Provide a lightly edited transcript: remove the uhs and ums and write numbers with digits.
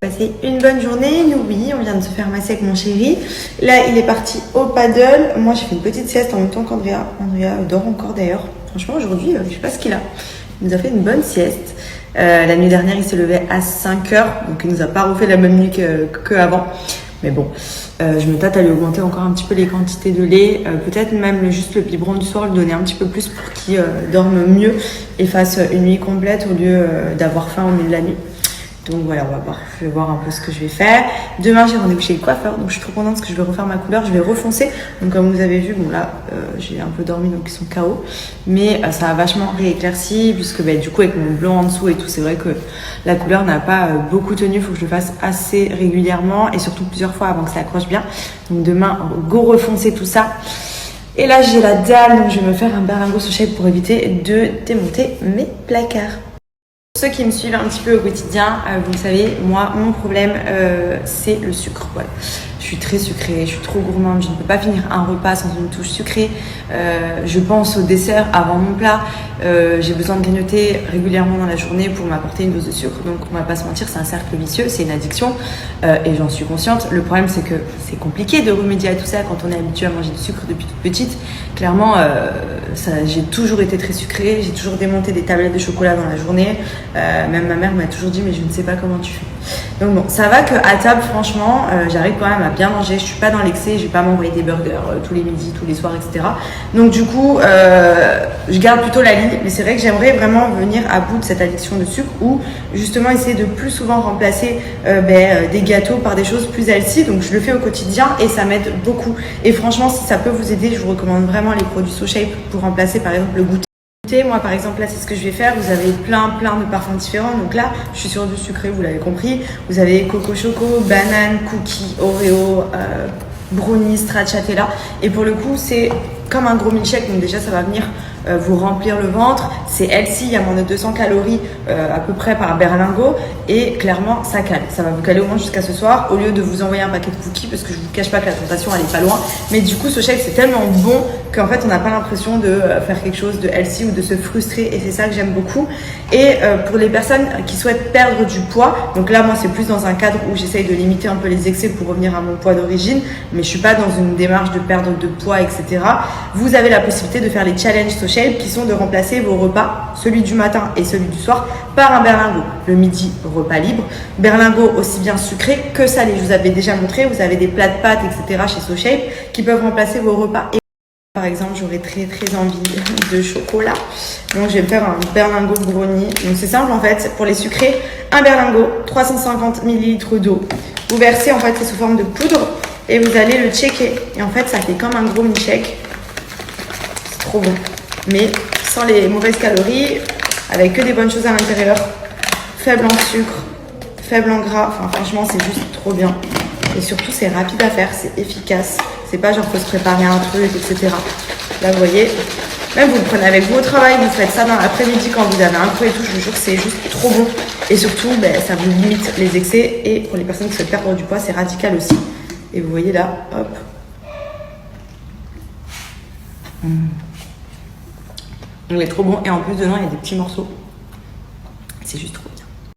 Passer une bonne journée, nous oui, on vient de se faire masser avec mon chéri. Là, il est parti au paddle. Moi, j'ai fait une petite sieste en même temps qu'Andrea. Andrea dort encore d'ailleurs. Franchement, aujourd'hui, je sais pas ce qu'il a. Il nous a fait une bonne sieste. La nuit dernière, il s'est levé à 5 heures, donc il nous a pas refait la même nuit qu'avant. Mais bon, je me tâte à lui augmenter encore un petit peu les quantités de lait. Peut-être même juste le biberon du soir, lui donner un petit peu plus pour qu'il dorme mieux et fasse une nuit complète au lieu d'avoir faim au milieu de la nuit. Donc voilà, on va voir, je vais voir un peu ce que je vais faire. Demain, j'ai rendez-vous chez le coiffeur, donc je suis trop contente parce que je vais refaire ma couleur, je vais refoncer. Donc comme vous avez vu, bon là, j'ai un peu dormi, donc ils sont KO. Mais ça a vachement rééclairci, puisque du coup, avec mon blanc en dessous et tout, c'est vrai que la couleur n'a pas beaucoup tenu. Il faut que je le fasse assez régulièrement et surtout plusieurs fois avant que ça accroche bien. Donc demain, go refoncer tout ça. Et là, j'ai la dalle, donc je vais me faire un berlingot sous shape pour éviter de démonter mes placards. Pour ceux qui me suivent un petit peu au quotidien, vous le savez, moi, mon problème, c'est le sucre. Voilà. Je suis très sucrée, je suis trop gourmande, je ne peux pas finir un repas sans une touche sucrée. Je pense au dessert avant mon plat. J'ai besoin de grignoter régulièrement dans la journée pour m'apporter une dose de sucre. Donc on va pas se mentir, c'est un cercle vicieux, c'est une addiction et j'en suis consciente. Le problème, c'est que c'est compliqué de remédier à tout ça quand on est habitué à manger du sucre depuis toute petite. Clairement, j'ai toujours été très sucrée, j'ai toujours démonté des tablettes de chocolat dans la journée. Même ma mère m'a toujours dit mais je ne sais pas comment tu fais. Donc bon, ça va qu'à table, franchement, j'arrive quand même à bien manger. Je suis pas dans l'excès, je vais pas m'envoyer des burgers tous les midis, tous les soirs, etc. Donc du coup, je garde plutôt la ligne. Mais c'est vrai que j'aimerais vraiment venir à bout de cette addiction de sucre ou justement essayer de plus souvent remplacer des gâteaux par des choses plus healthy. Donc je le fais au quotidien et ça m'aide beaucoup. Et franchement, si ça peut vous aider, je vous recommande vraiment les produits SoShape pour remplacer par exemple le goûter. Moi par exemple là c'est ce que je vais faire, vous avez plein de parfums différents, donc là je suis sur du sucré, vous l'avez compris, vous avez coco choco, banane, cookie, oreo, brownie, stracciatella et pour le coup c'est comme un gros milkshake, donc déjà ça va venir vous remplir le ventre, c'est healthy, il y a moins de 200 calories à peu près par berlingot et clairement ça cale, ça va vous caler au moins jusqu'à ce soir au lieu de vous envoyer un paquet de cookies parce que je vous cache pas que la tentation elle est pas loin, mais du coup ce shake c'est tellement bon qu'en fait on n'a pas l'impression de faire quelque chose de healthy ou de se frustrer et c'est ça que j'aime beaucoup. Et pour les personnes qui souhaitent perdre du poids, donc là moi c'est plus dans un cadre où j'essaye de limiter un peu les excès pour revenir à mon poids d'origine, mais je suis pas dans une démarche de perdre de poids etc. Vous avez la possibilité de faire les challenges SoShape qui sont de remplacer vos repas, celui du matin et celui du soir, par un berlingot. Le midi, repas libre. Berlingot aussi bien sucré que salé. Je vous avais déjà montré, vous avez des plats de pâtes, etc. chez SoShape qui peuvent remplacer vos repas. Par exemple, j'aurais très envie de chocolat. Donc, je vais me faire un berlingot brownie. Donc, c'est simple en fait. Pour les sucrés, un berlingot, 350 ml d'eau. Vous versez en fait, c'est sous forme de poudre et vous allez le checker. Et en fait, ça fait comme un gros milkshake. C'est trop bon. Mais sans les mauvaises calories, avec que des bonnes choses à l'intérieur. Faible en sucre, faible en gras. Enfin, franchement, c'est juste trop bien. Et surtout, c'est rapide à faire, c'est efficace. C'est pas genre faut se préparer un truc, etc. Là, vous voyez, même vous le prenez avec vous au travail, vous faites ça dans l'après-midi quand vous avez un creux et tout, je vous jure que c'est juste trop bon. Et surtout, ça vous limite les excès. Et pour les personnes qui souhaitent perdre du poids, c'est radical aussi. Et vous voyez là, hop. Il est trop bon. Et en plus, dedans, il y a des petits morceaux. C'est juste trop